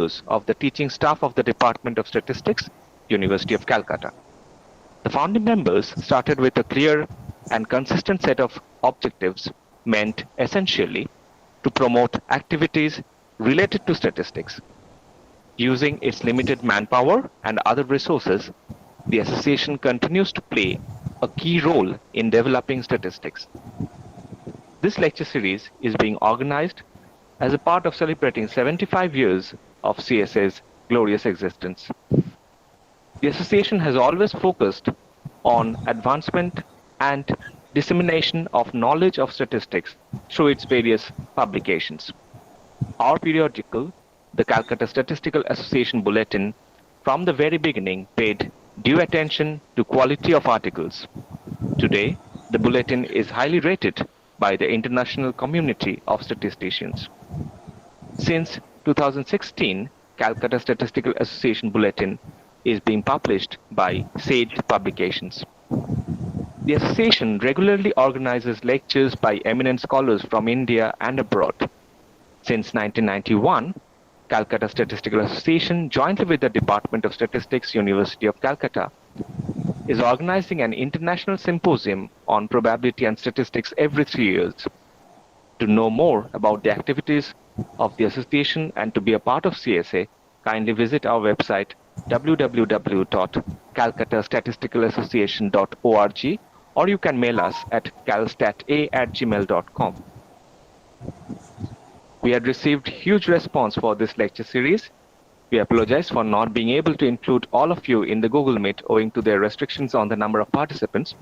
members of the teaching staff of the Department of Statistics, University of Calcutta. The founding members started with a clear and consistent set of objectives meant essentially to promote activities related to statistics. Using its limited manpower and other resources, the association continues to play a key role in developing statistics. This lecture series is being organized as a part of celebrating 75 years of CSA's glorious existence. The association has always focused on advancement and dissemination of knowledge of statistics through its various publications. Our periodical, the Calcutta Statistical Association Bulletin, from the very beginning paid due attention to quality of articles. Today, the bulletin is highly rated by the international community of statisticians. Since 2016, Calcutta Statistical Association Bulletin is being published by Sage Publications. The association regularly organizes lectures by eminent scholars from India and abroad. Since 1991, Calcutta Statistical Association, jointly with the Department of Statistics, University of Calcutta, is organizing an international symposium on probability and statistics every 3 years. To know more about the activities of the association and to be a part of CSA, kindly visit our website www.calcuttastatistical.association.org, or you can mail us at calstat@gmail.com. We had received huge response for this lecture series. We apologize for not being able to include all of you in the Google Meet owing to their restrictions on the number of participants.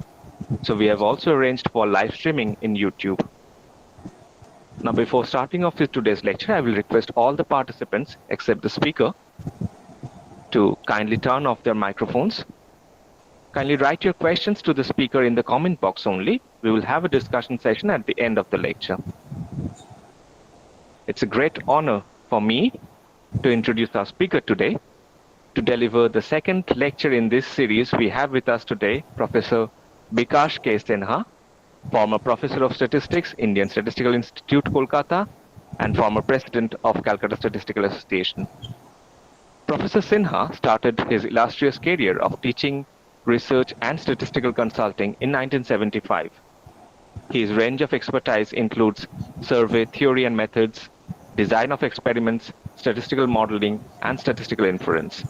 So we have also arranged for live streaming in YouTube. Now, before starting off with today's lecture, I will request all the participants, except the speaker, to kindly turn off their microphones. Kindly write your questions to the speaker in the comment box only. We will have a discussion session at the end of the lecture. It's a great honor for me to introduce our speaker today. To deliver the second lecture in this series, we have with us today Professor Bikash K. Sinha, former Professor of Statistics, Indian Statistical Institute, Kolkata, and former President of Calcutta Statistical Association. Professor Sinha started his illustrious career of teaching, research, and statistical consulting in 1975. His range of expertise includes survey theory and methods, design of experiments, statistical modeling, and statistical inference.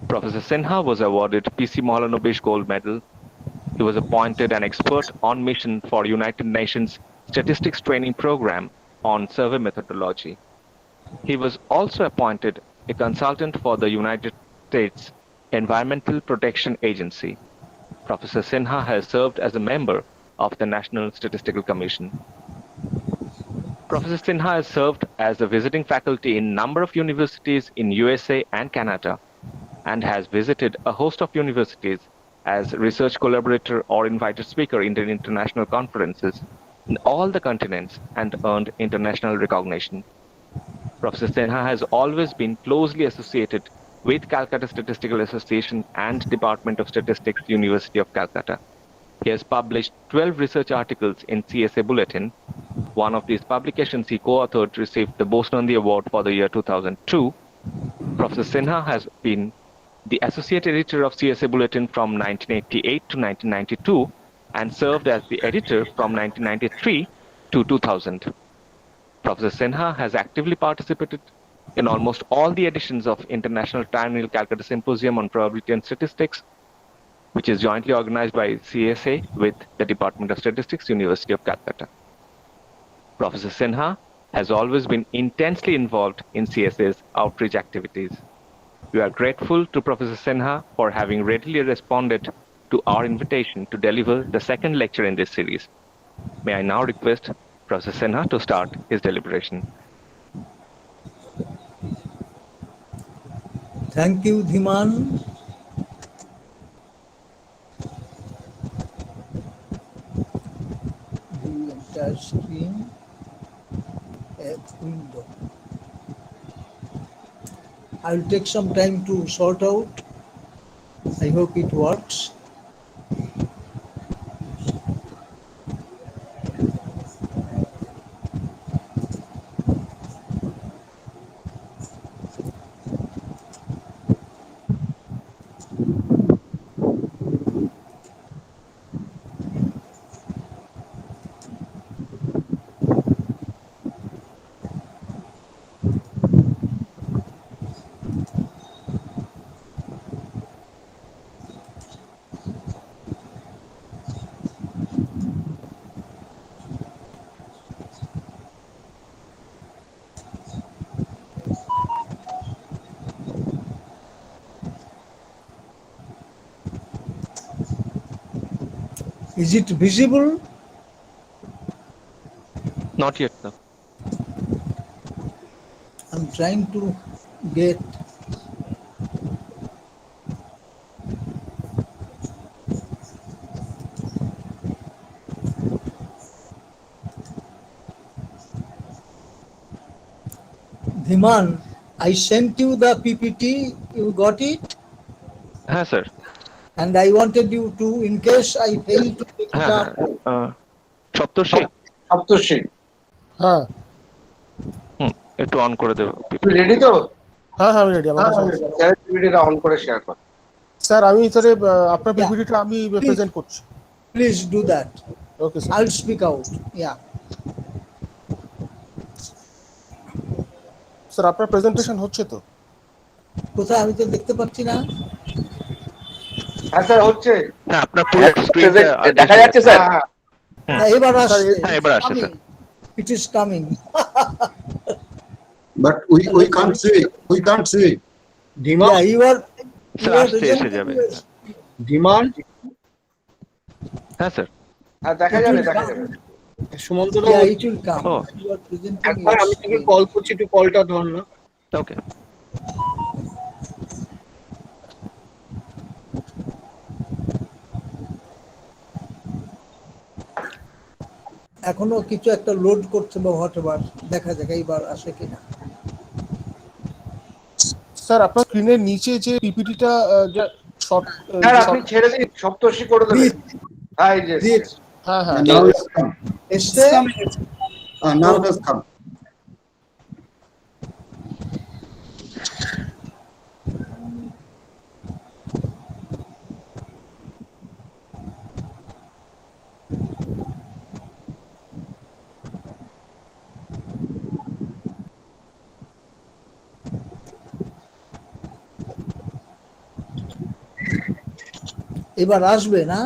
Professor Sinha was awarded P.C. Mahalanobis Gold Medal. He was appointed an expert on mission for United Nations Statistics Training Program on survey methodology. He was also appointed a consultant for the United States Environmental Protection Agency. Professor Sinha has served as a member of the National Statistical Commission. Professor Sinha has served as a visiting faculty in a number of universities in USA and Canada, and has visited a host of universities as research collaborator or invited speaker in international conferences in all the continents and earned international recognition. Professor Sinha has always been closely associated with Calcutta Statistical Association and Department of Statistics, University of Calcutta. He has published 12 research articles in CSA Bulletin. One of these publications he co-authored received the Bosnondi Award for the year 2002. Professor Sinha has been the associate editor of CSA Bulletin from 1988 to 1992 and served as the editor from 1993 to 2000. Professor Sinha has actively participated in almost all the editions of International Triennial Calcutta Symposium on Probability and Statistics, which is jointly organized by CSA with the Department of Statistics, University of Calcutta. Professor Sinha has always been intensely involved in CSA's outreach activities. We are grateful to Professor Sinha for having readily responded to our invitation to deliver the second lecture in this series. May I now request Professor Sinha to start his deliberation. Thank you, Dhiman. The entire screen, a window. I will take some time to sort out. I hope it works. Is it visible? Not yet, sir. I'm trying to get. Dhiman, I sent you the PPT, you got it? হ্যাঁ sir, And I wanted you to, in case I fail to take it হ্যাঁ up, হ্যাঁ সপ্তর্ষি, সপ্তর্ষি হ্যাঁ একটু on করে দেবো। তুই ready তো? হ্যাঁ হ্যাঁ আমি রেডি। আমার কাছে আছে। পিপিটিটা অন করে শেয়ার কর। স্যার আমি তাহলে আপনার Yeah. পিপিটিটা আমি প্রেজেন্ট করছি। please do that. Okay sir. I'll speak out. Yeah. Sir আপনার প্রেজেন্টেশন হচ্ছে তো? কোথায় আমি তো দেখতে পাচ্ছি না। হ্যাঁ স্যার হচ্ছে। হ্যাঁ আপনার পুরো স্ক্রিনটা দেখা যাচ্ছে স্যার? হ্যাঁ, হ্যাঁ, এবার আসছে। হ্যাঁ, এবার আসছে, Coming. It is coming. But we can't see. We can't see. Yeah, you are sir আসতে এসে যাবে। Demand. হ্যাঁ স্যার, হ্যাঁ দেখা যাবে, দেখা যাবে। Sumanta Yeah, it will come. Oh. You are presenting একবার your আমি তোকে screen. কল করছি, একটু কলটা ধর না। ওকে। এখনো কিছু একটা লোড করছে বা হোয়াটএভার, দেখা যাক এইবার আসে কিনা। স্যার আপনার স্ক্রিনের নিচে যে পিপিটিটা শর্ট স্যার আপনি ছেড়ে দিন, সপ্তর্ষি করে দেবেন। হ্যাঁ এই যে This. হ্যাঁ হ্যাঁ Now it's come. এসছে? Now it has come. এবার আসবে না?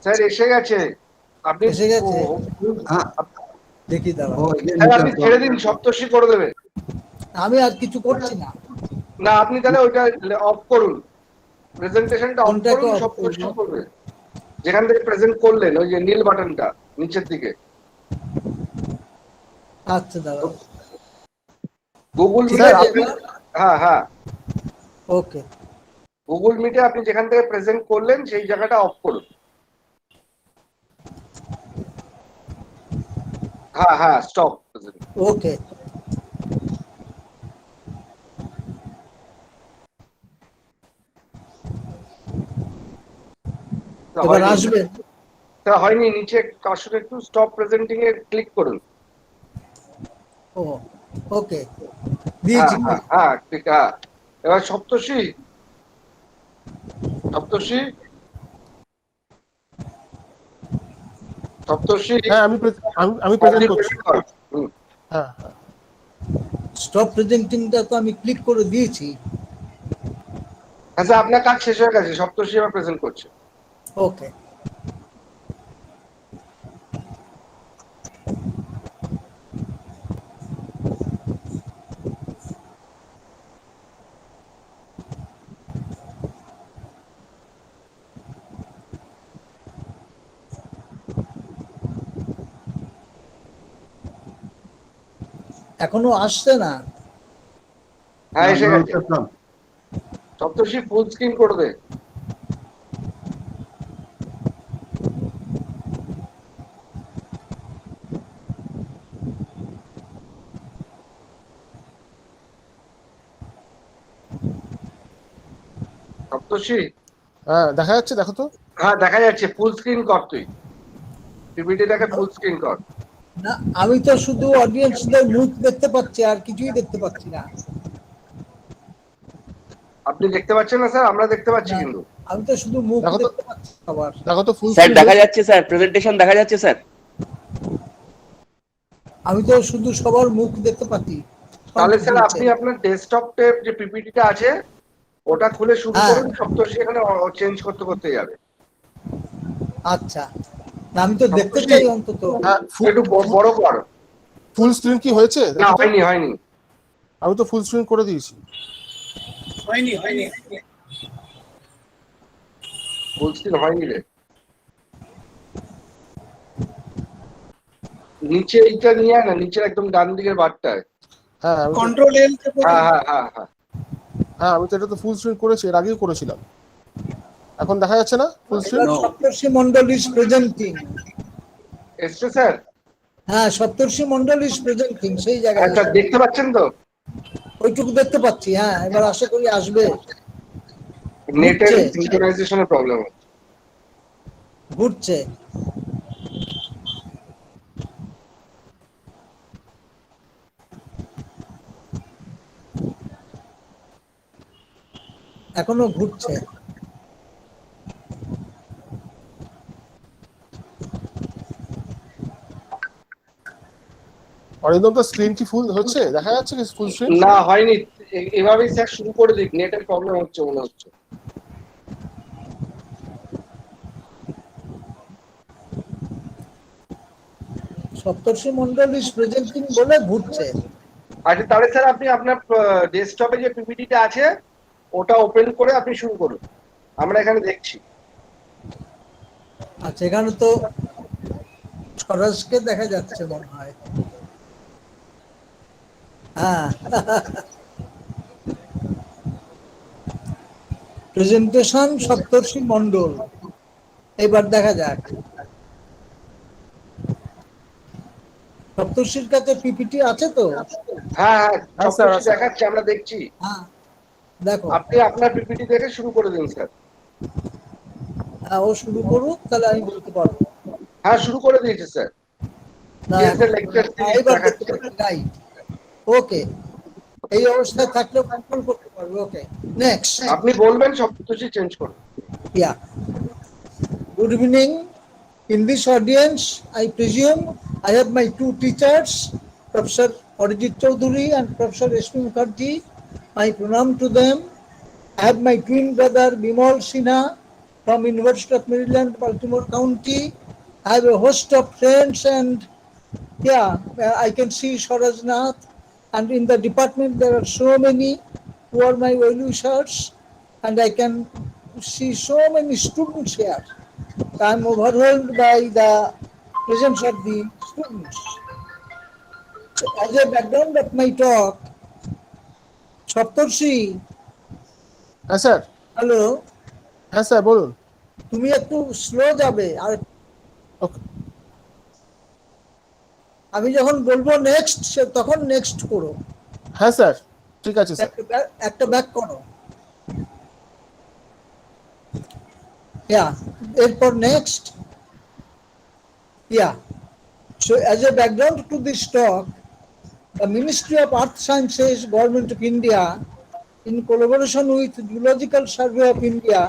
স্যার এসে গেছে। আপনি এসে গেছে? Ah, দেখি দাঁড়া। oh, again স্যার it আপনি has ছেড়ে come. দিন, সপ্তর্ষি করে দেবে। আমি আর কিছু করছি না। না আপনি তাহলে ওইটা অফ করুন, প্রেজেন্টেশনটা অফ কোনটাকে করুন, off সপ্তর্ষি করবো? করবে। যেখান থেকে প্রেজেন্ট করলেন ওই যে নীল বাটনটা নিচের দিকে। আচ্ছা দাঁড়াও। গুগল ঠিক মিটে আছে, আপনি, হ্যাঁ হ্যাঁ ওকে। গুগল মিটে আপনি যেখান থেকে প্রেজেন্ট করলেন সেই জায়গাটা অফ করুন। হ্যাঁ হ্যাঁ স্টপ। ওকে। এবার আসবে? তা হয়নি, নিচে আসলে একটু স্টপ প্রেজেন্টিং এ ক্লিক করুন। ও ওকে, দিয়েছি। হ্যাঁ হ্যাঁ ঠিক, হ্যাঁ এবার সপ্তর্ষি, সপ্তর্ষি, সপ্তর্ষি। হ্যাঁ আমি প্রেজেন্ট করছি। হুম। হ্যাঁ স্টপ প্রেজেন্টিংটা তো আমি ক্লিক করে দিয়েছি। আচ্ছা আপনার কাজ শেষ হয়ে গেছে, সপ্তর্ষি এবার প্রেজেন্ট করছে। ওকে। এখনো আসছে না। হ্যাঁ এসে Now it গেছে। has come. Saptarshi full screen করে দে। সপ্তর্ষি, হ্যাঁ দেখা যাচ্ছে, দেখো তো। হ্যাঁ দেখা যাচ্ছে, ফুল স্ক্রিন কর তুই, পিপিটিটাকে ফুল স্ক্রিন কর। না, আমি তো শুধু অডিয়েন্সদের মুখ দেখতে পাচ্ছি, আর কিছুই দেখতে পাচ্ছি না। আপনি দেখতে পাচ্ছেন না স্যার? আমরা দেখতে পাচ্ছি না, কিন্তু। আমি তো শুধু মুখ দেখো তো। দেখতে পাচ্ছি আবার। দেখো তো ফুল স্যার দেখা যাচ্ছে স্যার, প্রেজেন্টেশন দেখা যাচ্ছে স্যার। আমি তো শুধু সবার মুখ দেখতে পাচ্ছি। তাহলে স্যার আপনি আপনার ডেস্কটপে যে পিপিটিটা আছে ওটা খুলে শুরু হ্যাঁ। করুন, সপ্তর্ষি এখানে চেঞ্জ করতে করতে যাবে। আচ্ছা, না আমি তো দেখতে চাই অন্তত। হ্যাঁ একটু বড় কর। ফুল স্ক্রিন কি হয়েছে? না হয়নি, হয়নি। আমি তো ফুল স্ক্রিন করে দিয়েছি। হয়নি হয়নি বলছি হয়নি রে। নিচে এইটা নিয়ে আয় না, নিচের একদম ডান দিকের বারটায়। হ্যাঁ আমি তো- কন্ট্রোল এল হ্যাঁ হ্যাঁ হ্যাঁ হ্যাঁ। হ্যাঁ আমি তো এটা তো ফুল স্ক্রিন করেছি, এর আগেই করেছিলাম। এখন দেখা যাচ্ছে না ফুল স্ক্রিন? এবার সপ্তর্ষি মন্ডল ইজ প্রেজেন্টিং। এসছে স্যার? হ্যাঁ, সপ্তর্ষি মন্ডল ইজ প্রেজেন্টিং, সেই জায়গায় আচ্ছা, দেখতে পাচ্ছেন তো? ওইটুকু দেখতে পাচ্ছি। হ্যাঁ, এবার আশা করি আসবে। নেটের ঘুরছে। সিনক্রোনাইজেশনের প্রবলেম হচ্ছে। ঘুরছে। এখনো ঘুরছে। অরিন্দম তো স্ক্রিন কি ফুল হচ্ছে, দেখা যাচ্ছে কি ফুল স্ক্রিন? না হয়নি, এভাবেই স্যার শুরু করে দিক, নেটের প্রবলেম হচ্ছে মনে হচ্ছে। সপ্তর্ষি মন্ডল ইজ প্রেজেন্টিং বলে ঘুরছে। আচ্ছা, তাহলে স্যার আপনি আপনার ডেস্কটপে যে পিপিটিটা আছে ওটা ওপেন করে আপনি শুরু করুন, আমরা এখানে দেখছি। আচ্ছা, এখানে তো স্বরাজকে দেখা যাচ্ছে মনে হয়। হ্যাঁ, প্রেজেন্টেশন সপ্তর্ষি মন্ডল। এবার দেখা যাক। সপ্তর্ষির কাছে পিপিটি আছে তো? হ্যাঁ হ্যাঁ, হ্যাঁ, সব স্যার, কিছু আছে। দেখাচ্ছে, আমরা দেখছি। হ্যাঁ, দেখো। আপনি আপনার পিপিটি দেখে শুরু করে দিন স্যার। হ্যাঁ, ও শুরু করুক, তাহলে আমি বলতে পারবো। হ্যাঁ, শুরু করে দিয়েছে স্যার। না, ডিএসএল লেকচার হ্যাঁ, সিরিজ এবার দেখতে দেখাচ্ছে। পাচ্ছি, রাইট। ওকে, এই অবস্থায় থাকলেও কন্ট্রোল করতে পারবে। ওকে, নেক্সট। আপনি বলবেন, সব কিছু চেঞ্জ করুন। Yeah. Good evening. In this audience, I presume I have my two teachers, Professor Arijit Chaudhary and Professor Rashmi Mukherjee. My pranam to them. I have my twin brother Bimal Sinha from University of Maryland, Baltimore County. I have a host of friends and I can see Swaraj Nath. And in the department there are so many who are my well-wishers, and I can see so many students here. I am overwhelmed by the presence of the students. So as a background of my talk, সপ্তর্ষি, হ্যাঁ sir. Hello, হ্যাঁ sir বলুন। তুমি একটু slow যাবে, আর ওকে। আমি যখন বলবো next, তখন নেক্সট করো। হ্যাঁ স্যার, ঠিক আছে স্যার। একটা ব্যাক করো। এরপর next. So as a background to this talk, the Ministry of Earth Sciences, Government of India, in collaboration with Geological Survey of India,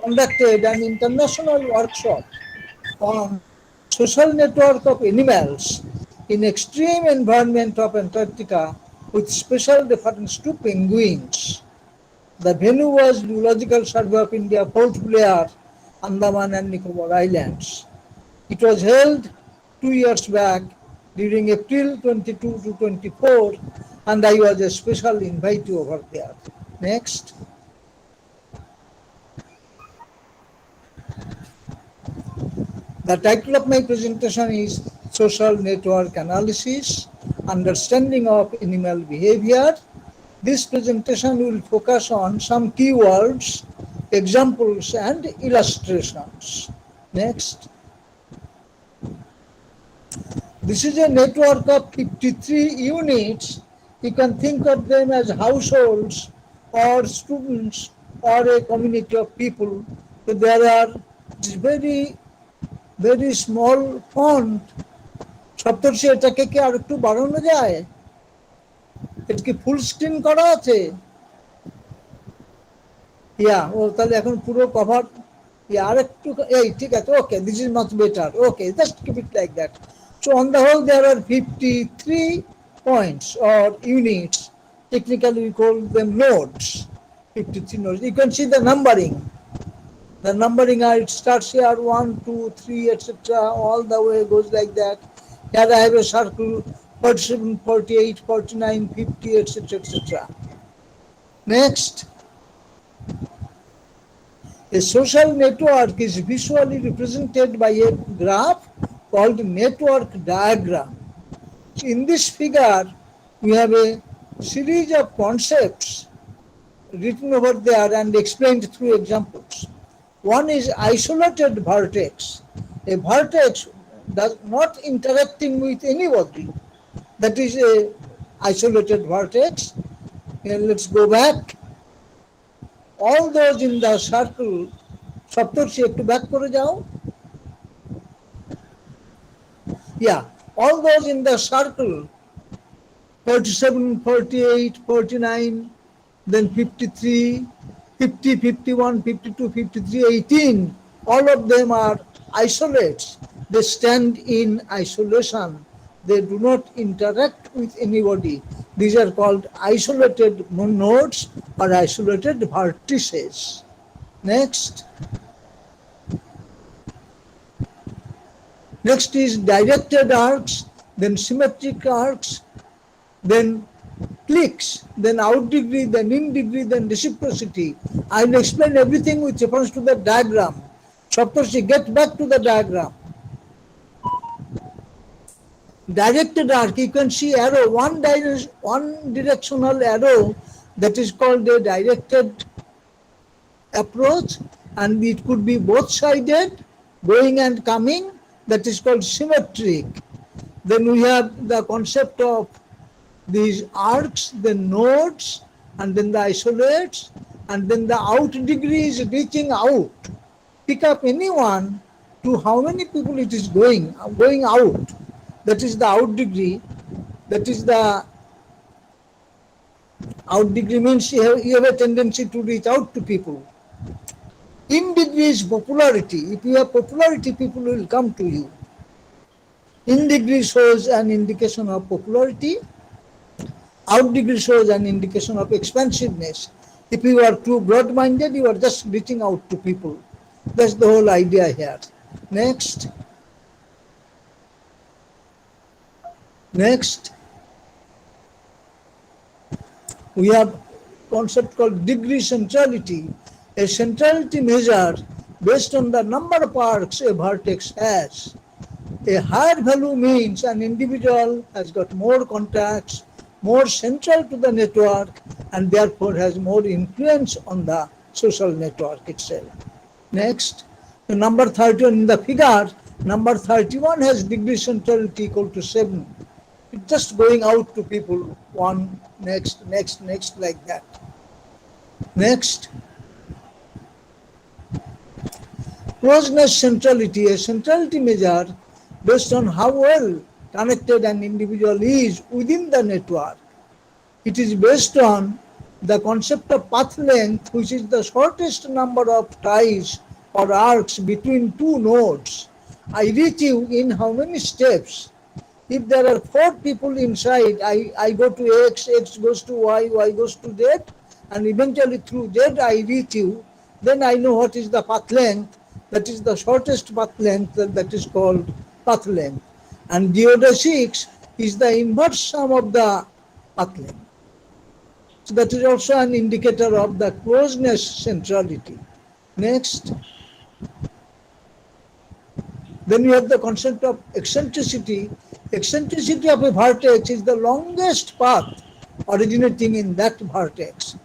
conducted an international workshop on social network of animals in extreme environment of Antarctica with special reference to penguins. The venue was Geological Survey of India, Port Blair, Andaman and Nicobar Islands. It was held 2 years back during April 22 to 24, and I was a special invitee over there. Next. The title of my presentation is Social Network Analysis, Understanding of Animal Behavior. This presentation will focus on some keywords, examples, and illustrations. Next. This is a network of 53 units. You can think of them as households or students or a community of people. So there are very small font. সপ্তর্ষি, এটাকে কি আর একটু বাড়ানো যায়? এটা কি full screen করা আছে? তাহলে এখন পুরো কভার। আর একটু, এই ঠিক আছে। Okay, this is much better. Okay, just keep it like that. So on the whole, there are 53 points or units. Technically, we call them nodes. 53 nodes. You can see the numbering. The numbering it starts here 1, 2, 3, etc. All the way goes like that. Here I have a circle 47, 48, 49, 50, etc., etc. Next. A social network is visually represented by a graph called network diagram. In this figure, we have a series of concepts written over there and explained through examples. One is isolated vertex. A vertex does not interacting with anybody. That is a isolated vertex. And let's go back. All those in the circle, সপ্তর্ষি একটু back করে যাও. Yeah, all those in the circle, 47, 48, 49, then 53, 50, 51, 52, 53, 18, all of them are isolates. They stand in isolation. They do not interact with anybody. These are called isolated nodes or isolated vertices. Next. Next is directed arcs, then symmetric arcs, then cliques, then out degree, then in degree, then reciprocity. I will explain everything with reference to the diagram. Saptarshi, get back to the diagram. Directed arc, you can see arrow, one directional arrow that is called a directed approach, and it could be both sided, going and coming, that is called symmetric. Then we have the concept of these arcs, the nodes, and then the isolates, and then the out degree is reaching out. Pick up anyone to how many people it is going out. That is the out degree. That is the out degree means you have a tendency to reach out to people. In degree is popularity. If you have popularity, people will come to you. In degree shows an indication of popularity. Out degree shows an indication of expansiveness. If you are too broad-minded, you are just reaching out to people. That's the whole idea here. Next. Next. We have concept called degree centrality. A centrality measure based on the number of arcs a vertex has. A higher value means an individual has got more contacts, more central to the network, and therefore has more influence on the social network itself. Next, the number 31 in the figure, number 31 has degree centrality equal to 7. It's just going out to people, one, next, like that. Next. Closeness centrality, a centrality measure based on how well connected an individual is within the network. It is based on the concept of path length, which is the shortest number of ties or arcs between two nodes. I reach you in how many steps? If there are 4 people inside, I go to X, X goes to Y, Y goes to Z, and eventually through Z I reach you, then I know what is the path length. That is the shortest path length, that is called path length. And geodesics is the inverse sum of the path length. So that is also an indicator of the closeness centrality. Next. Then you have the concept of eccentricity. Eccentricity of a vertex is the longest path originating in that vertex.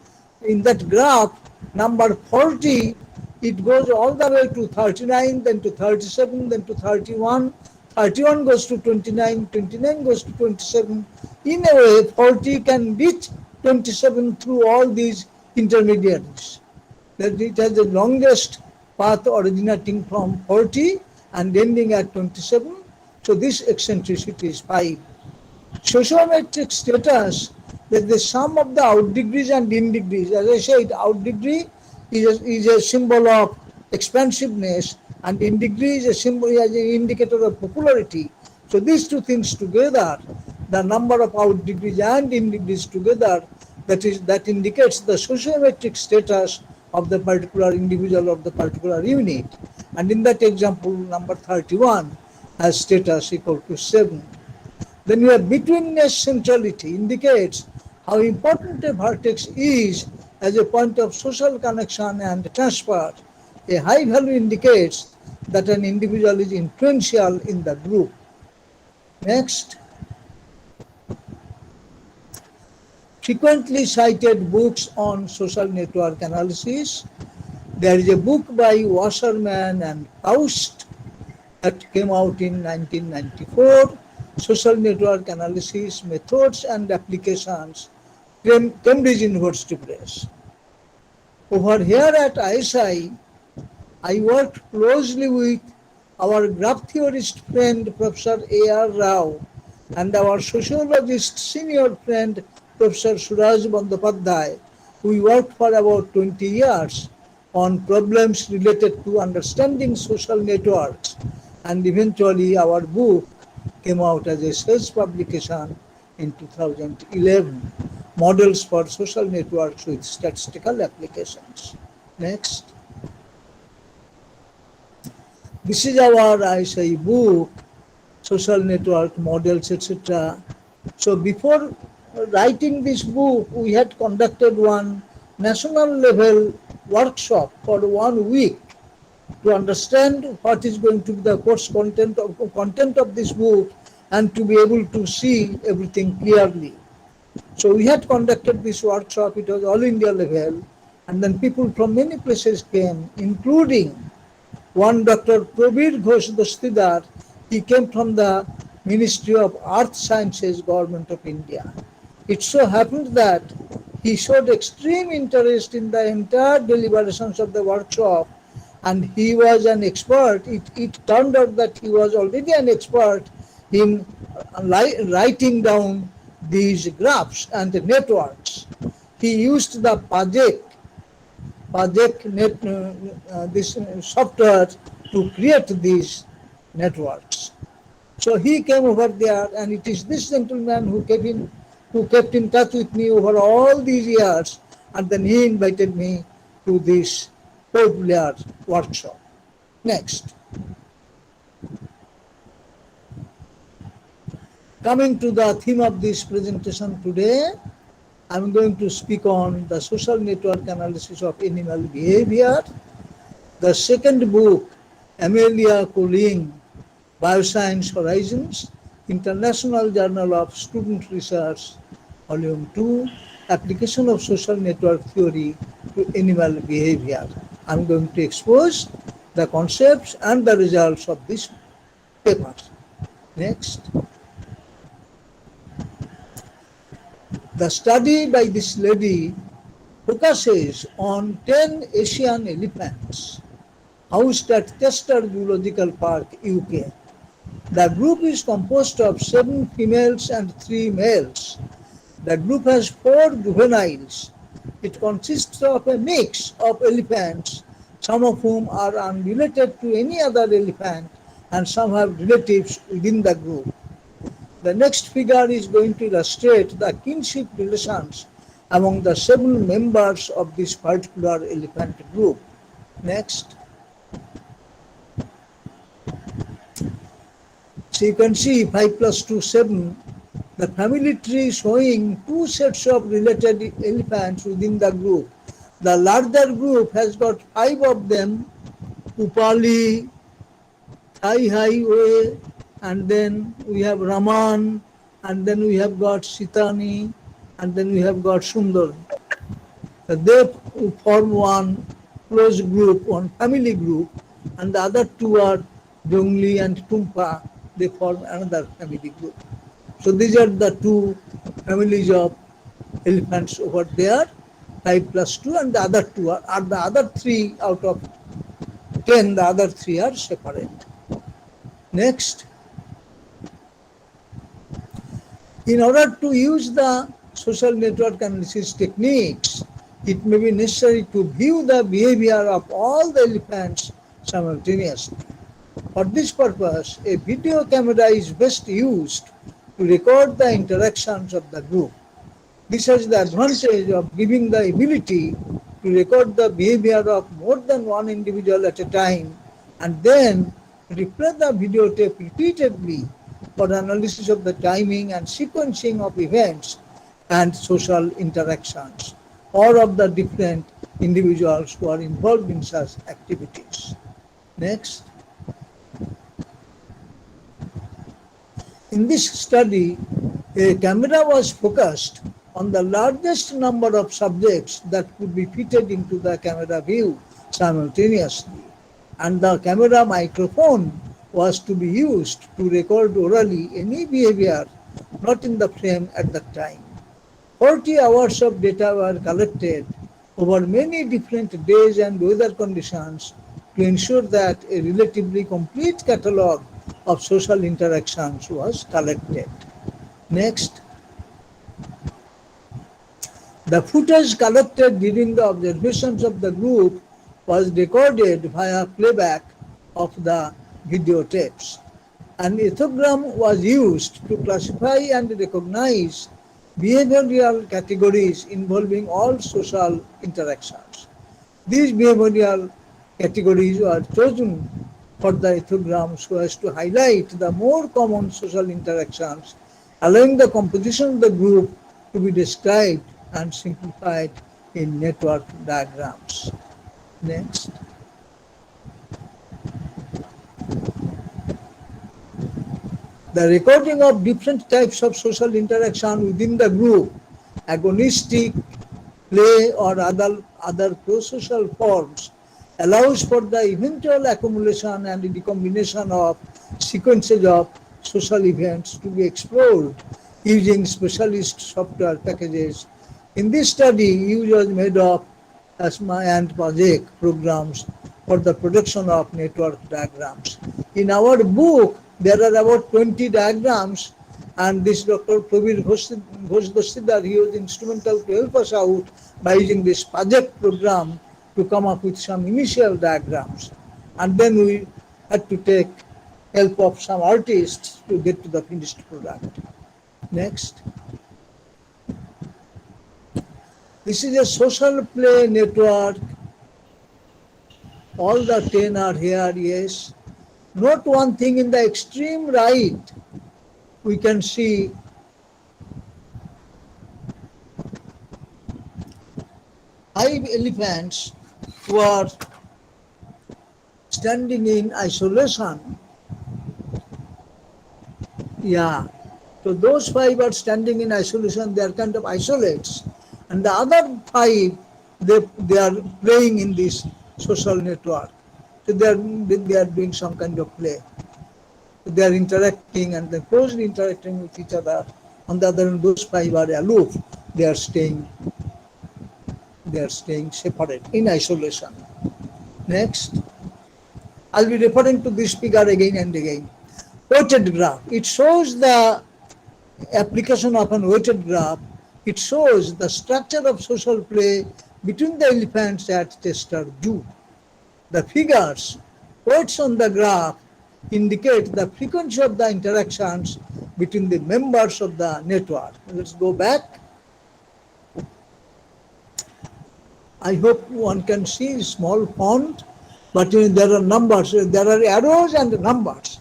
In that graph, number 40, it goes all the way to 39, then to 37, then to 31. 31 goes to 29, 29 goes to 27. In a way, 40 can reach 27 through all these intermediaries. That it has the longest path originating from 40 and ending at 27. So this eccentricity is 5. Sociometric status is the sum of the out degrees and in degrees. As I said, out degree is a symbol of expansiveness, and in degree is a symbol, as an indicator of popularity. So these two things together, the number of out degrees and in degrees together, that indicates the sociometric status of the particular individual of the particular unit. And in that example, number 31 has status equal to 7. Then you have betweenness centrality, indicates how important a vertex is as a point of social connection and transfer. A high value indicates that an individual is influential in the group. Next, frequently cited books on social network analysis. There is a book by Wasserman and Faust that came out in 1994, Social Network Analysis Methods and Applications, Cambridge University Press. Over here at ISI, I worked closely with our graph theorist friend Professor A.R. Rao and our sociologist senior friend Professor Suraj Bandyopadhyay. We worked for about 20 years on problems related to understanding social networks, and eventually our book came out as a self publication in 2011, Models for Social Networks with Statistical Applications. Next. This is our ISI book, Social Network Models, etc. So before writing this book, we had conducted one national level workshop for 1 week to understand what is going to be the course content of this book and to be able to see everything clearly. So we had conducted this workshop, it was all India level, and then people from many places came, including one Dr. Prabir Ghosh Dastidar. He came from the Ministry of Earth Sciences, Government of India. It so happened that he showed extreme interest in the entire deliberations of the workshop, and he was an expert. It turned out that he was already an expert in writing down these graphs and the networks. He used the this software to create these networks. So he came over there, and it is this gentleman who kept in touch with me over all these years, and then he invited me to this popular workshop. Next. Coming to the theme of this presentation today, I'm going to speak on the social network analysis of animal behavior. The second book, Amelia Colling, Bioscience Horizons, International Journal of Student Research, Volume 2, Application of Social Network Theory to Animal Behavior. I'm going to expose the concepts and the results of this paper. Next. The study by this lady focuses on 10 Asian elephants housed at Chester Zoological Park, UK. The group is composed of 7 females and 3 males. The group has 4 juveniles. It consists of a mix of elephants, some of whom are unrelated to any other elephant, and some have relatives within the group. The next figure is going to illustrate the kinship relations among the 7 members of this particular elephant group. Next. So you can see 5 plus 2, 7. The family tree showing 2 sets of related elephants within the group. The larger group has got 5 of them, Upali, Thai Highway, and then we have Raman, and then we have got Sitani, and then we have got Sundar. They form one close group, one family group, and the other 2 are Jongli and Tumpa. They form another family group. So these are the 2 families of elephants over there, 5 plus 2, and the other 2 are the other 3 out of 10, the other 3 are separate. Next. In order to use the social network analysis techniques, it may be necessary to view the behavior of all the elephants simultaneously. For this purpose, a video camera is best used to record the interactions of the group. This has the advantage of giving the ability to record the behavior of more than one individual at a time, and then replay the videotape repeatedly for analysis of the timing and sequencing of events and social interactions, or of the different individuals who are involved in such activities. Next. In this study, a camera was focused on the largest number of subjects that could be fitted into the camera view simultaneously, and the camera microphone was to be used to record orally any behavior not in the frame at that time. 40 hours of data were collected over many different days and weather conditions to ensure that a relatively complete catalogue of social interactions was collected. Next. The footage collected during the observations of the group was recorded via playback of the videotapes. An ethogram was used to classify and recognize behavioral categories involving all social interactions. These behavioral categories were chosen for the ethogram so as to highlight the more common social interactions, allowing the composition of the group to be described and simplified in network diagrams. Next. The recording of different types of social interaction within the group, agonistic, play or other pro-social forms, allows for the eventual accumulation and recombination of sequences of social events to be explored using specialist software packages. In this study, use was made of ASMA and PASEC programs for the production of network diagrams. In our book, there are about 20 diagrams, and this Dr. Prabir Ghosh, he was instrumental to help us out by using this PASEC program to come up with some initial diagrams. And then we had to take help of some artists to get to the finished product. Next. This is a social play network. All the 10 are here, yes. Note one thing, in the extreme right, we can see five elephants who are standing in isolation. Yeah. So those five are standing in isolation, they are kind of isolates. And the other five, they are playing in this social network. So they are doing some kind of play. So they are interacting and they're closely interacting with each other. On the other hand, those five are aloof. They are staying separate, in isolation. Next. I'll be referring to this figure again and again. Weighted graph. It shows the application of an weighted graph. It shows the structure of social play between the elephants at Chester Zoo. The figures, weights on the graph, indicate the frequency of the interactions between the members of the network. Let's go back. I hope one can see small font, but there are numbers, there are arrows and numbers.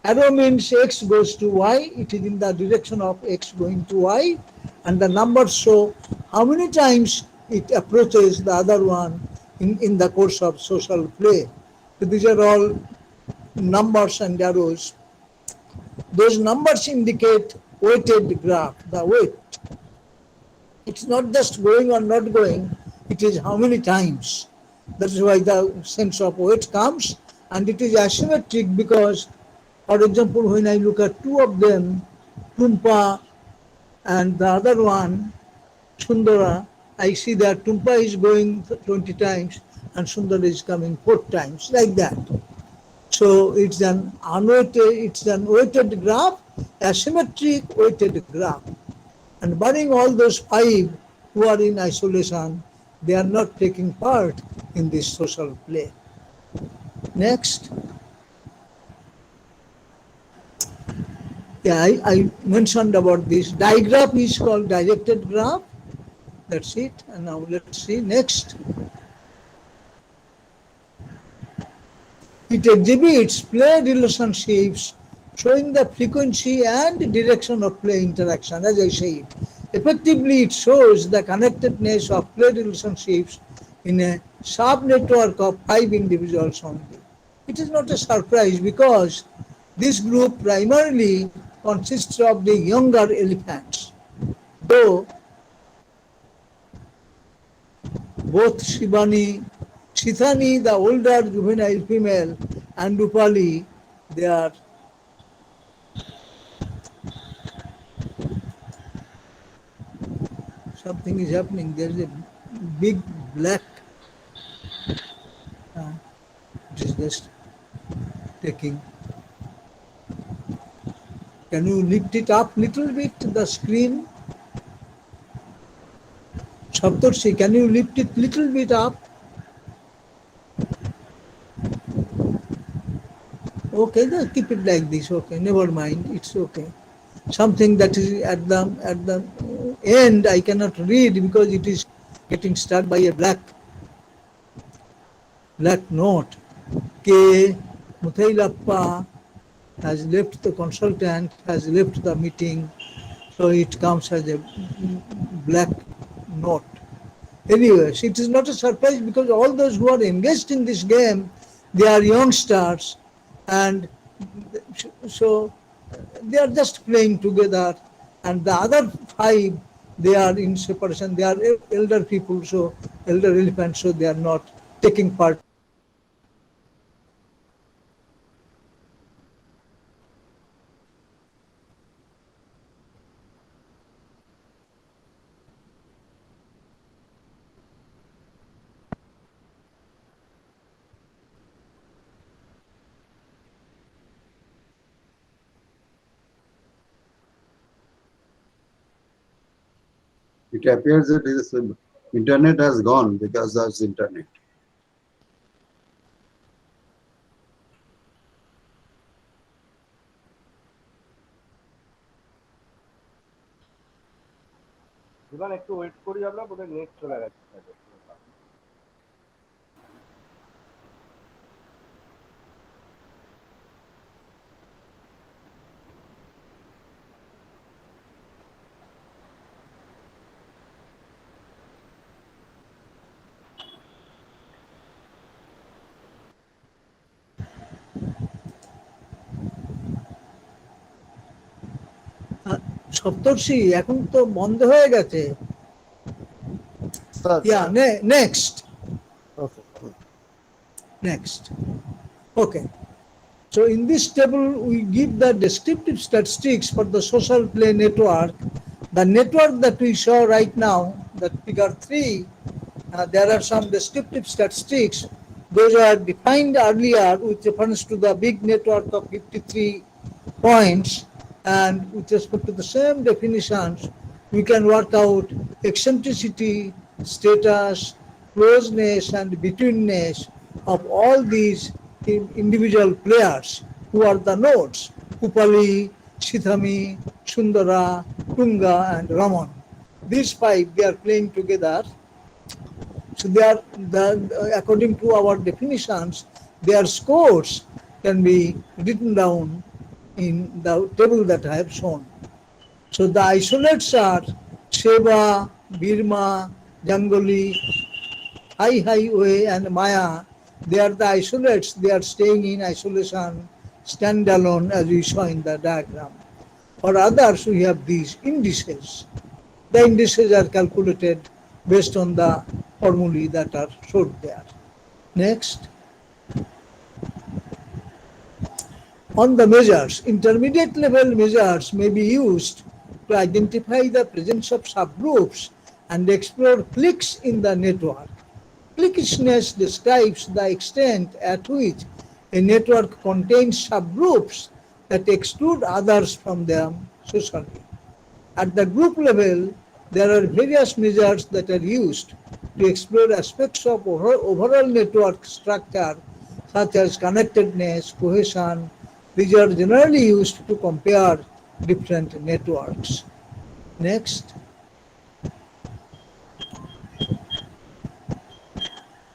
Arrow means x goes to y, it is in the direction of x going to y, and the numbers show how many times it approaches the other one in the course of social play. So these are all numbers and arrows. Those numbers indicate weighted graph, the weight. It's not just going or not going, it is how many times. That is why the sense of weight comes, and it is asymmetric because, for example, when I look at two of them, Tumpa and the other one, Sundara, I see that Tumpa is going 20 times and Sundara is coming 4 times, like that. So it's an weighted graph, asymmetric weighted graph. And barring all those 5 who are in isolation, they are not taking part in this social play. Next. Yeah, I mentioned about this. Digraph is called directed graph. That's it. And now let's see next. It exhibits play relationships showing the frequency and direction of play interaction, as I said. Effectively, it shows the connectedness of play relationships in a sub-network of 5 individuals only. It is not a surprise because this group primarily consists of the younger elephants, though both Shithani, the older juvenile female, and Rupali, they are something is happening. There is a big black. It is just taking. Can you lift it up little bit, the screen? Saptarshi, can you lift it little bit up? Okay, then keep it like this. Okay, never mind. It's okay. Something that is at the end I cannot read because it is getting stuck by a black note. K. Muthailappa has left the consultant, has left the meeting, so it comes as a black note. Anyways, it is not a surprise because all those who are engaged in this game, they are youngsters, and so they are just playing together, and the other 5, they are in separation. They are elder people, so elder elephants, so they are not taking part. It appears that this internet has gone because of the internet. জীবন একটু wait করি আমরা, বোধহয় net চলে গেছে। সপ্তর্ষি এখন তো বন্ধ হয়ে গেছে। Sir, Yeah, next. okay. Next. Okay. So in this table, we give the descriptive statistics for the social play network. The network that we saw right now, that figure 3, there are some descriptive statistics. Those are defined earlier with reference to the big network of 53 points, and with respect to the same definitions, we can work out eccentricity, status, closeness, and betweenness of all these individual players who are the nodes: Upali, Shithami, Sundara, Tunga, and Raman. These 5, they are playing together. So they are, according to our definitions, their scores can be written down in the table that I have shown. So the isolates are Sheba, Birma, Jangoli, Highway, and Maya. They are the isolates. They are staying in isolation, standalone, as we saw in the diagram. For others, we have these indices. The indices are calculated based on the formulae that are showed there. Next. On the measures, intermediate level measures may be used to identify the presence of subgroups and explore cliques in the network. Cliquishness describes the extent at which a network contains subgroups that exclude others from them socially. At the group level, there are various measures that are used to explore aspects of overall network structure, such as connectedness, cohesion. These are generally used to compare different networks. Next.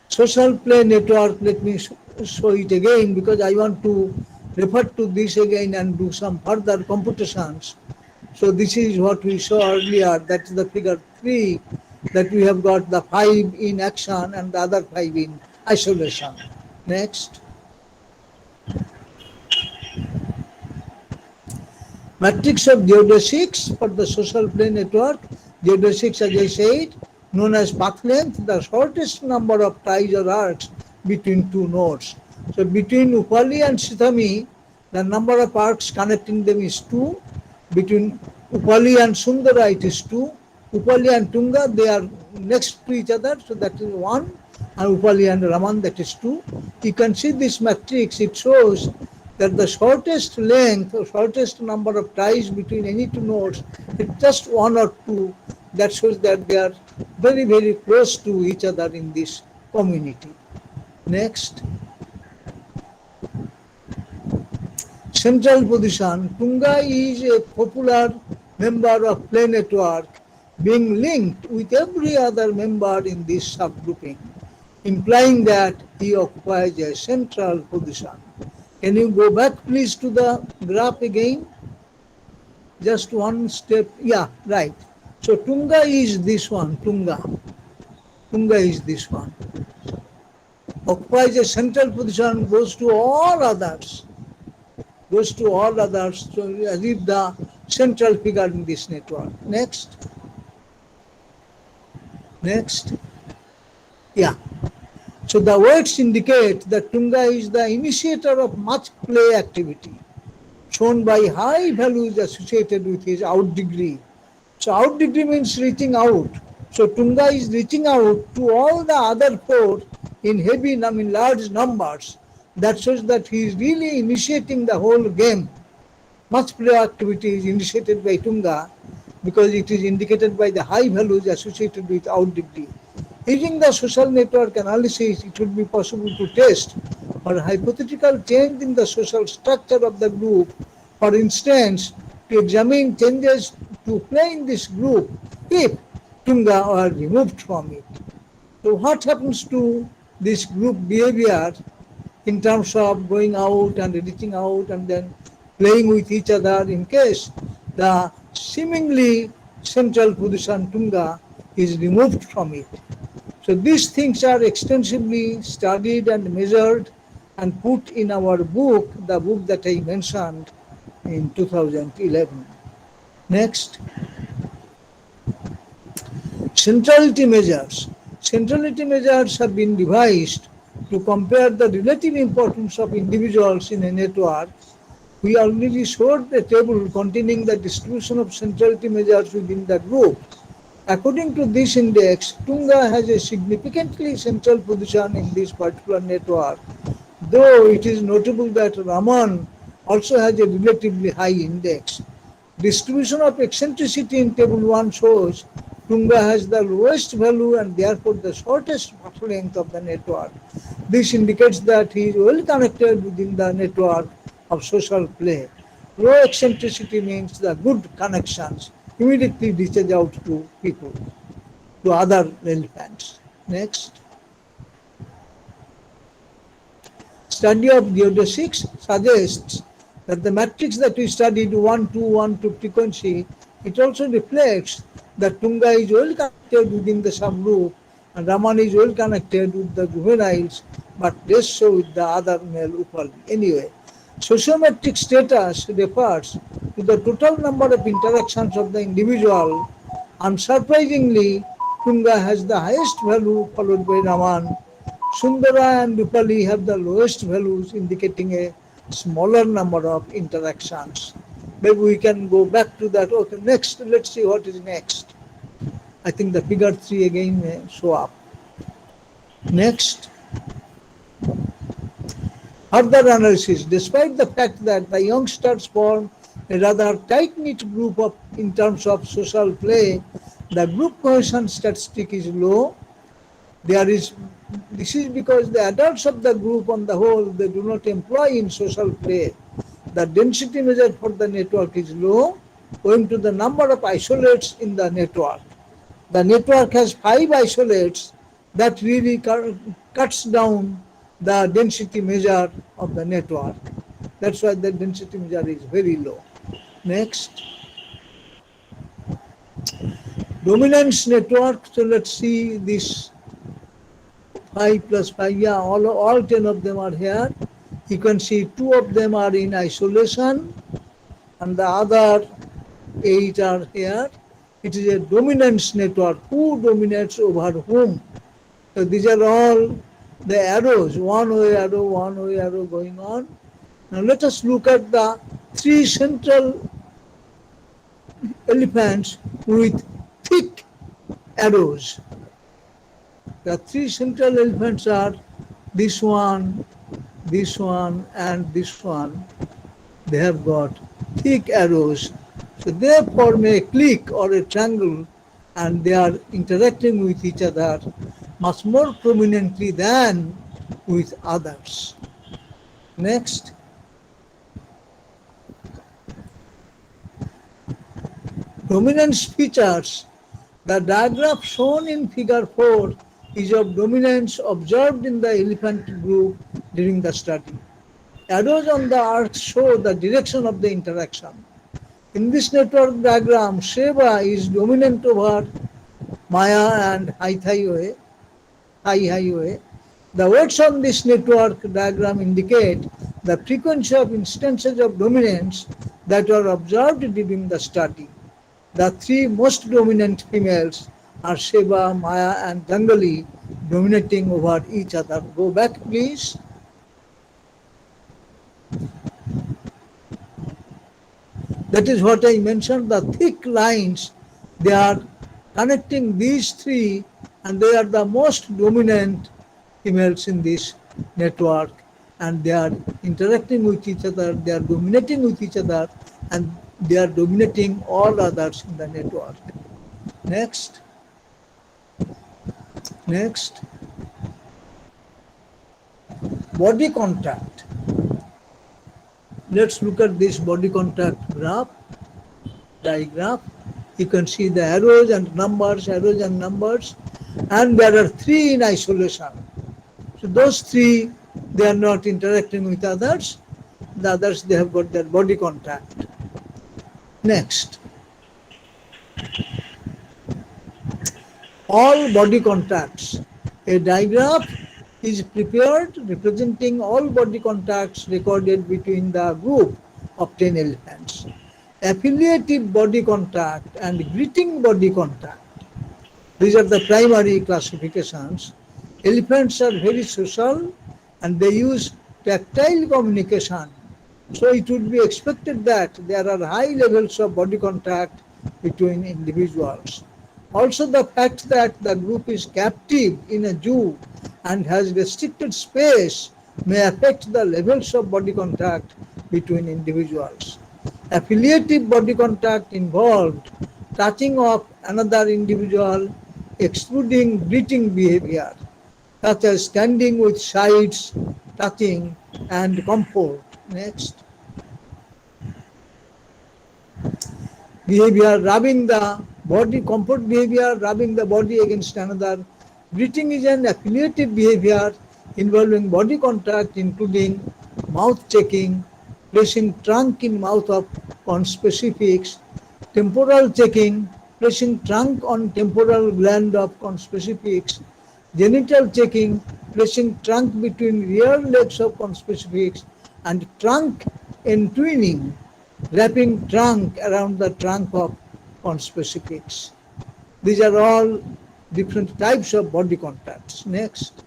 Social play network, let me show it again because I want to refer to this again and do some further computations. So this is what we saw earlier, that is the figure 3. that we have got the 5 in action and the other 5 in isolation. Next. Matrix of geodesics for the social plane network. Geodesics, as I said, known as path length, the shortest number of ties or arcs between two nodes. So between Upali and Sithami, the number of arcs connecting them is 2. Between Upali and Sundara, it is 2. Upali and Tunga, they are next to each other, so that is 1. And Upali and Raman, that is 2. You can see this matrix, it shows that the shortest length or shortest number of ties between any two nodes is just 1 or 2. That shows that they are very, very close to each other in this community. Next. Central position. Tunga is a popular member of plane network being linked with every other member in this subgrouping, implying that he occupies a central position. Can you go back please to the graph again? Just one step. Yeah, right. So Tunga is this one, Tunga. Tunga is this one. Occupies a central position, goes to all others. Goes to all others, so as if the central figure in this network. Next. Next. Yeah. So the words indicate that Tunga is the initiator of much play activity, shown by high values associated with his out degree. So out degree means reaching out. So Tunga is reaching out to all the other 4 in large numbers. That shows that he is really initiating the whole game. Much play activity is initiated by Tunga because it is indicated by the high values associated with out degree. Using the social network analysis, it would be possible to test for hypothetical change in the social structure of the group. For instance, to examine changes to play in this group if Tunga were removed from it. So what happens to this group behavior in terms of going out and reaching out and then playing with each other in case the seemingly central position Tunga is removed from it? So these things are extensively studied and measured and put in our book, the book that I mentioned in 2011. Next. Centrality measures. Centrality measures have been devised to compare the relative importance of individuals in a network. We already showed the table containing the distribution of centrality measures within the group. According to this index, Tunga has a significantly central position in this particular network, though it is notable that Raman also has a relatively high index. Distribution of eccentricity in table 1 shows Tunga has the lowest value and therefore the shortest path length of the network. This indicates that he is well connected within the network of social play. Low eccentricity means the good connections immediately reaches out to people, to other relevants. Next. Study of geodesics suggests that the matrix that we studied 1, 2, 1, 2 frequency, it also reflects that Tunga is well connected within the subgroup and Raman is well connected with the juveniles, but less so with the other male Upali. Anyway, sociometric status refers to the total number of interactions of the individual. Unsurprisingly, Tunga has the highest value followed by Raman. Sundara and Upali have the lowest values, indicating a smaller number of interactions. Maybe we can go back to that. Okay, next, let's see what is next. I think the figure 3 again may show up. Next. Further analysis. Despite the fact that the youngsters form a rather tight-knit group in terms of social play, the group cohesion statistic is low. This is because the adults of the group on the whole, they do not employ in social play. The density measured for the network is low, owing to the number of isolates in the network. The network has 5 isolates. That really cuts down the density measure of the network. That's why the density measure is very low. Next. Dominance network, so let's see this 5 plus 5, yeah, all 10 of them are here. You can see 2 of them are in isolation and the other 8 are here. It is a dominance network. Who dominates over whom? So these are all the arrows, one way arrow going on. Now let us look at the 3 central elephants with thick arrows. The 3 central elephants are this one, and this one. They have got thick arrows. So they form a clique or a triangle and they are interacting with each other much more prominently than with others. Next. Dominance features. The diagram shown in figure 4 is of dominance observed in the elephant group during the study. Arrows on the arc show the direction of the interaction. In this network diagram, Sheba is dominant over Maya and Hai-Hai. The weights on this network diagram indicate the frequency of instances of dominance that were observed during the study. The 3 most dominant females are Sheba, Maya and Gangali dominating over each other. Go back please. That is what I mentioned, the thick lines, they are connecting these 3 and they are the most dominant females in this network and they are interacting with each other, they are dominating with each other and they are dominating all others in the network. Next. Body contact. Let's look at this body contact diagram. You can see the arrows and numbers, and there are 3 in isolation. So those 3, they are not interacting with others. The others, they have got their body contact. Next. All body contacts. A diagram is prepared representing all body contacts recorded between the group of 10 elephants. Affiliative body contact and greeting body contact. These are the primary classifications. Elephants are very social and they use tactile communication. So it would be expected that there are high levels of body contact between individuals. Also the fact that the group is captive in a zoo and has restricted space may affect the levels of body contact between individuals. Affiliative body contact involved touching of another individual, excluding greeting behavior, such as standing with sides, touching, and comfort. Next. Behavior, rubbing the body, comfort behavior, rubbing the body against another. Greeting is an affiliative behavior involving body contact, including mouth checking, placing trunk in mouth of conspecifics, temporal checking, placing trunk on temporal gland of conspecifics, genital checking, placing trunk between rear legs of conspecifics, and trunk entwining, wrapping trunk around the trunk of conspecifics. These are all different types of body contacts. Next.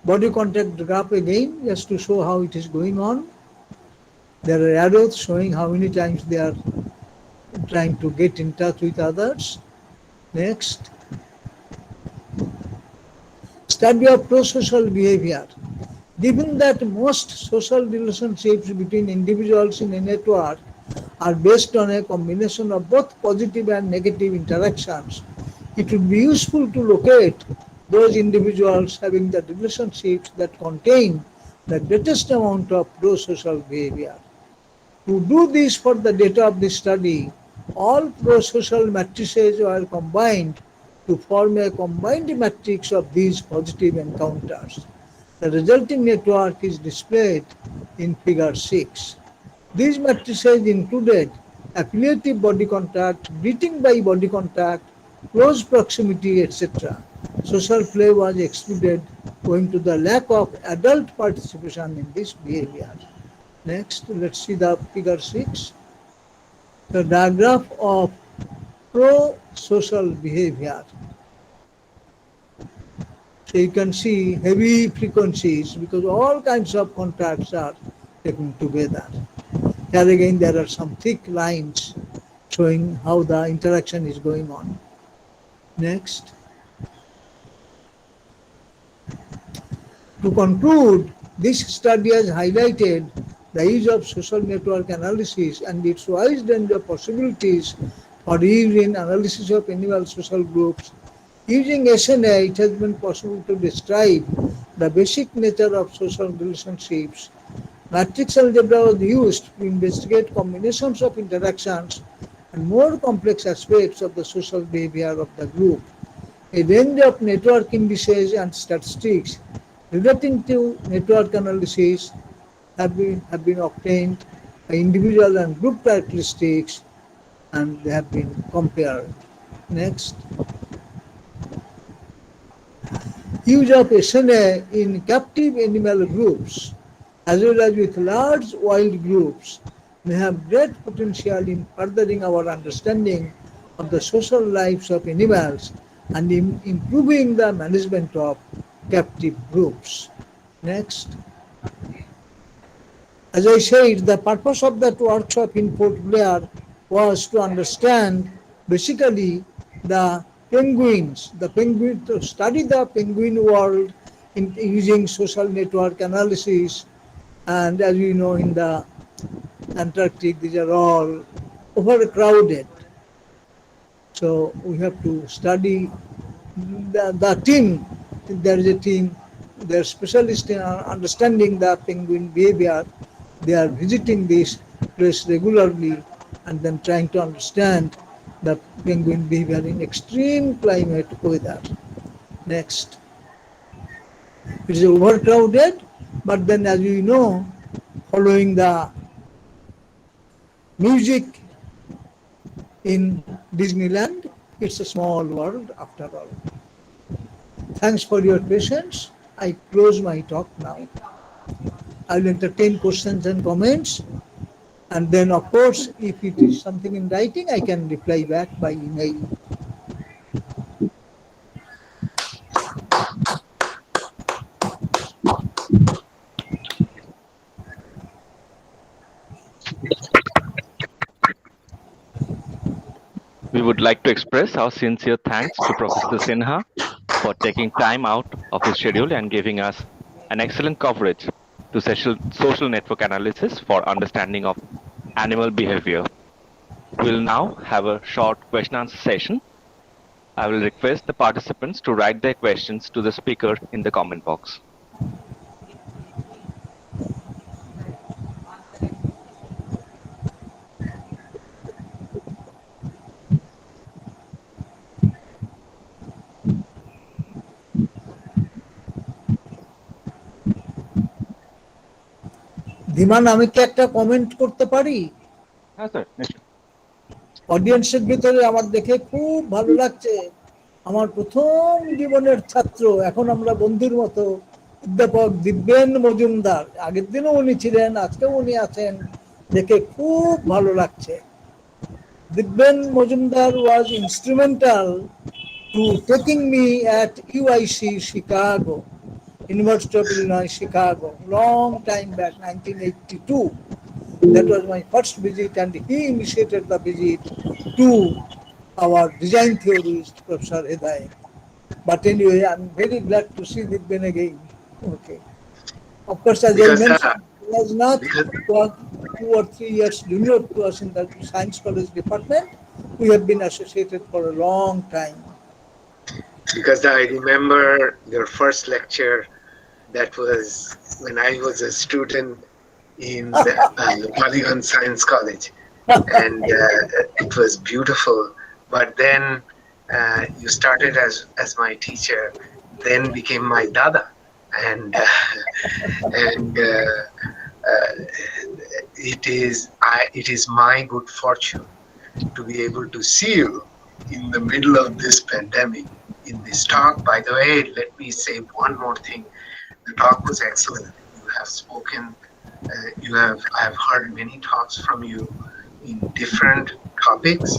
Body contact graph again, just to show how it is going on. There are arrows showing how many times they are trying to get in touch with others. Next. Study of prosocial behavior. Given that most social relationships between individuals in a network are based on a combination of both positive and negative interactions, it would be useful to locate those individuals having the relationships that contain the greatest amount of prosocial behavior. To do this for the data of this study, all prosocial matrices were combined to form a combined matrix of these positive encounters. The resulting network is displayed in figure 6. These matrices included affiliative body contact, greeting by body contact, close proximity, etc. Social play was excluded owing to the lack of adult participation in this behavior. Next, let's see the figure 6. The diagram of pro-social behavior. So you can see heavy frequencies because all kinds of contacts are taken together. Here again there are some thick lines showing how the interaction is going on. Next. To conclude, this study has highlighted the use of social network analysis and its wide range of possibilities for use in analysis of animal social groups. Using SNA, it has been possible to describe the basic nature of social relationships. Matrix algebra was used to investigate combinations of interactions and more complex aspects of the social behavior of the group. A range of network indices and statistics relating to network analysis have been obtained by individual and group characteristics, and they have been compared. Next. Use of SNA in captive animal groups as well as with large wild groups may have great potential in furthering our understanding of the social lives of animals and in improving the management of captive groups. Next. As I said, the purpose of that workshop in Port Blair was to understand basically the penguins, to study the penguin world using social network analysis. And as you know, in the Antarctic, these are all overcrowded. So we have to study the team. There is a team, they are specialists in understanding the penguin behavior. They are visiting this place regularly and then trying to understand the penguin behavior in extreme climate weather. Next. It is overcrowded, but then as you know, following the music in Disneyland, it's a small world after all. Thanks for your patience. I close my talk now. I will entertain questions and comments. And then, of course, if it is something in writing, I can reply back by email. We would like to express our sincere thanks to Professor Sinha for taking time out of his schedule and giving us an excellent coverage to social network analysis for understanding of animal behavior. We'll now have a short question answer session. I will request the participants to write their questions to the speaker in the comment box. ধীমান, আমি কি একটা comment করতে পারি? হ্যাঁ sir, নিশ্চয়ই। অডিয়েন্সের ভিতরে আমার দেখে খুব ভালো লাগছে। আমার প্রথম জীবনের ছাত্র, এখন আমরা বন্ধুর মতো, অধ্যাপক দিব্যেন মজুমদার। আগের দিনও উনি ছিলেন, আজকেও উনি আছেন, দেখে খুব ভালো লাগছে। দিব্যেন Majumdar was instrumental to taking me at UIC Chicago, University of Illinois Chicago, long time back, 1982. That was my first visit, and he initiated the visit to our design theorist, Professor Hidayat. But anyway, I'm very glad to see Dibben again. Okay. Of course, as I mentioned, he was not 2 or 3 years junior to us in the Science College department. We have been associated for a long time. Because I remember your first lecture, that was when I was a student in the Polygon Science College, and it was beautiful. But then you started as my teacher, then became my dada, and it is my good fortune to be able to see you in the middle of this pandemic in this talk. By the way, let me say one more thing. The talk was excellent. You have spoken, I have heard many talks from you in different topics.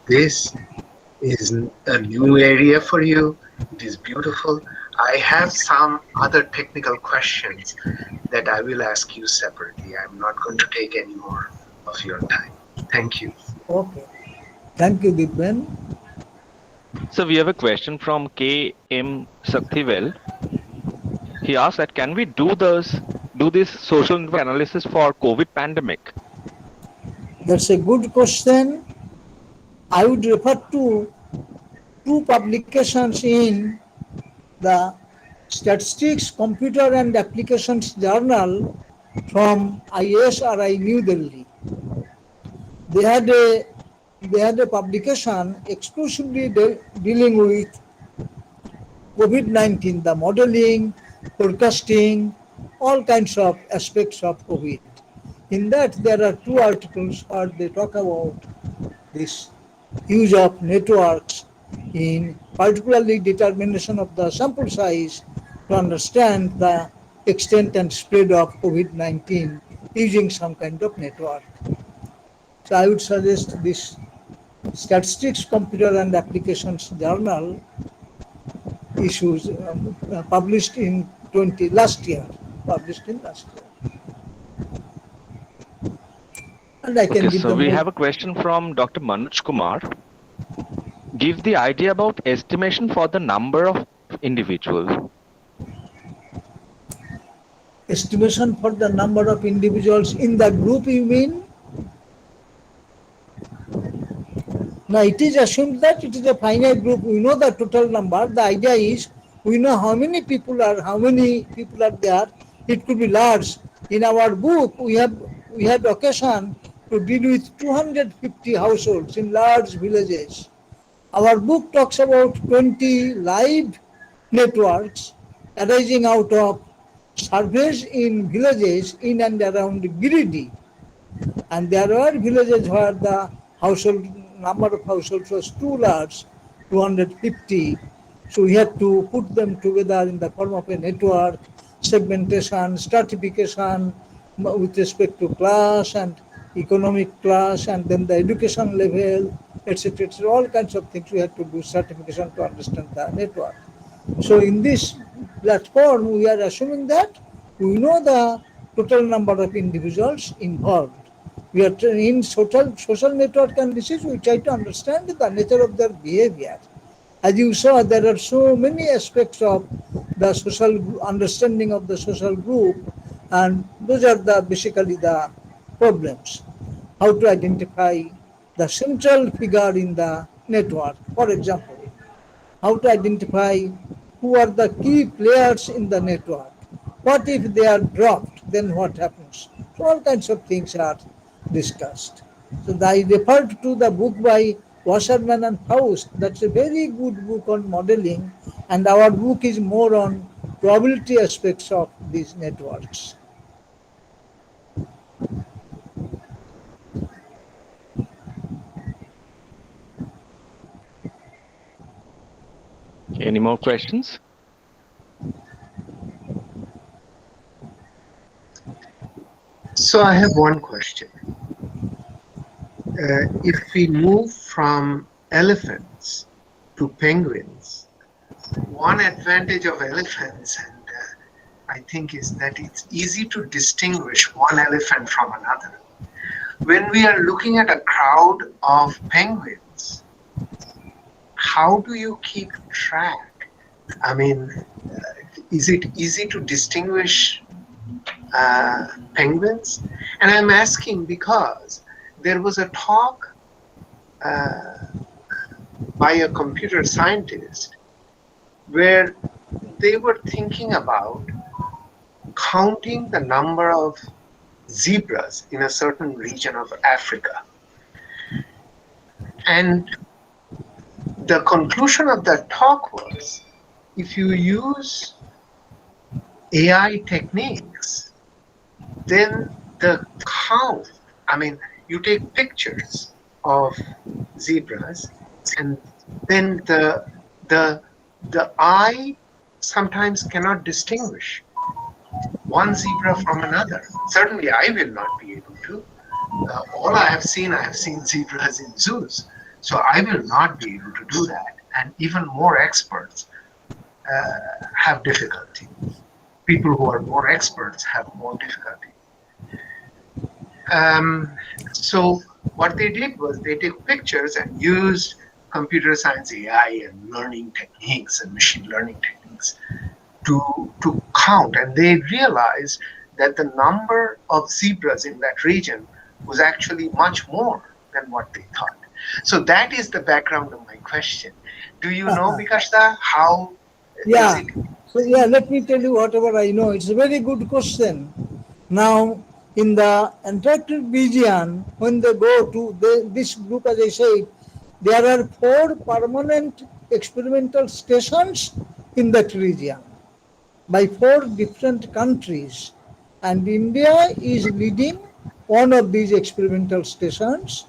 This is a new area for you. It is beautiful. I have some other technical questions that I will ask you separately. I'm not going to take any more of your time. Thank you. Okay. Thank you, Dibben. So we have a question from K.M. Saktivel. He asks that can we do this social network analysis for COVID pandemic? That's a good question. I would refer to two publications in the Statistics, Computer and Applications Journal from ISRI New Delhi. They had a publication exclusively dealing with COVID-19, the modeling, forecasting, all kinds of aspects of COVID. In that, there are two articles where they talk about this use of networks in particularly determination of the sample size to understand the extent and spread of COVID-19 using some kind of network. So I would suggest this Statistics, Computer and Applications Journal issues published in last year. And I can Okay, give so them we more. have a question from Dr. Manoj Kumar. Give the idea about estimation for the number of individuals. Estimation for the number of individuals in the group, you mean? Now it is assumed that it is a finite group. We know the total number. The idea is we know how many people are there. It could be large. In our book, we had occasion to deal with 250 households in large villages. Our book talks about 20 live networks arising out of surveys in villages in and around Giridih. And there were villages where the number of households was too large, 250. So we had to put them together in the form of a network, segmentation, stratification with respect to class and economic class, and then the education level, etc. All kinds of things we had to do stratification to understand the network. So in this platform, we are assuming that we know the total number of individuals involved. We are in social network analysis, we try to understand the nature of their behavior. As you saw, there are so many aspects of the social understanding of the social group, and those are basically the problems. How to identify the central figure in the network, for example. How to identify who are the key players in the network. What if they are dropped, then what happens? So all kinds of things are discussed. So I referred to the book by Wasserman and Faust. That's a very good book on modeling, and our book is more on probability aspects of these networks. Any more questions? So I have one question. If we move from elephants to penguins, one advantage of elephants, and I think, is that it's easy to distinguish one elephant from another. When we are looking at a crowd of penguins, how do you keep track? I mean, is it easy to distinguish penguins? And I'm asking because there was a talk by a computer scientist where they were thinking about counting the number of zebras in a certain region of Africa. And the conclusion of that talk was, if you use AI techniques, then the count, I mean, you take pictures of zebras, and then the eye sometimes cannot distinguish one zebra from another. Certainly, I will not be able to. All I have seen zebras in zoos, so I will not be able to do that. And even more experts have difficulty. People who are more experts have more difficulty. So what they did was they took pictures and used computer science, AI, and learning techniques and machine learning techniques to count. And they realized that the number of zebras in that region was actually much more than what they thought. So that is the background of my question. Do you know, Bikashda, how Yeah. is it? So yeah, let me tell you whatever I know. It's a very good question. Now, in the Antarctic region, when they go to this group, as I said, there are 4 permanent experimental stations in that region by 4 different countries. And India is leading one of these experimental stations.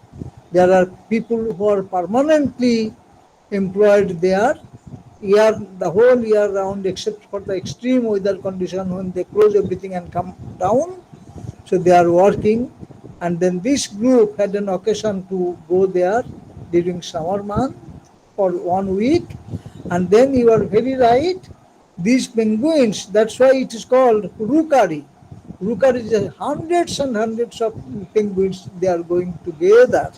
There are people who are permanently employed there the whole year round, except for the extreme weather condition when they close everything and come down. So they are working, and then this group had an occasion to go there during summer month for 1 week. And then you are very right, these penguins, that's why it is called rookery. Rookery is hundreds and hundreds of penguins, they are going together.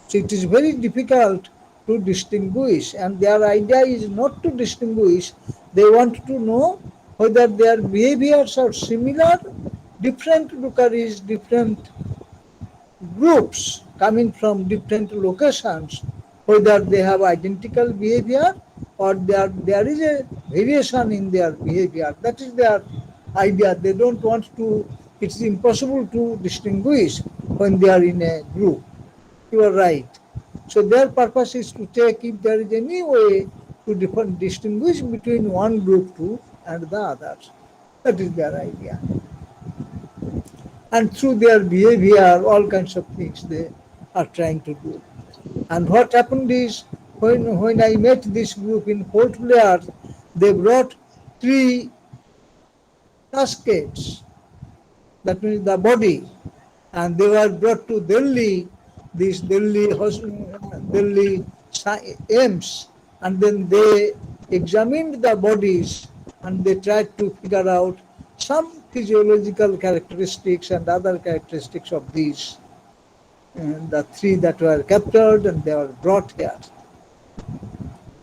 So it is very difficult to distinguish, and their idea is not to distinguish. They want to know whether their behaviors are similar, different rookeries, different groups coming from different locations, whether they have identical behavior or there is a variation in their behavior. That is their idea. They don't want to, it's impossible to distinguish when they are in a group. You are right. So their purpose is to check if there is any way to distinguish between one group and the others. That is their idea. And through their behavior, all kinds of things they are trying to do. And what happened is, when I met this group in Port Blair, they brought 3 caskets, that means the body, and they were brought to Delhi, this Delhi AIMS, and then they examined the bodies and they tried to figure out some physiological characteristics and other characteristics of these, and the 3 that were captured and they were brought here.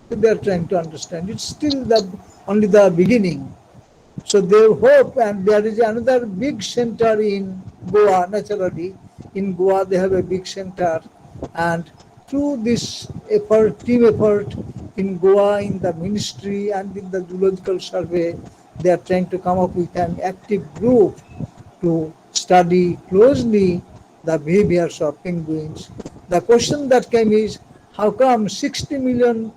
So they are trying to understand. It's still only the beginning. So they hope, and there is another big center in Goa, naturally. In Goa, they have a big center, and through this effort, team effort in Goa, in the ministry and in the Zoological Survey, they are trying to come up with an active group to study closely the behaviors of penguins. The question that came is, how come 60 million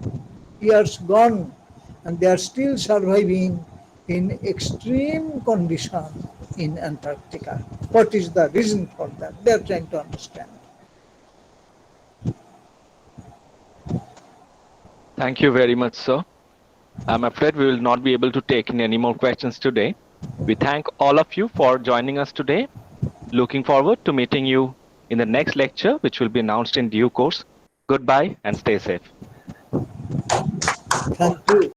years gone and they are still surviving in extreme condition in Antarctica? What is the reason for that? They are trying to understand. Thank you very much, sir. I'm afraid we will not be able to take in any more questions today. We thank all of you for joining us today. Looking forward to meeting you in the next lecture, which will be announced in due course. Goodbye and stay safe. Thank you.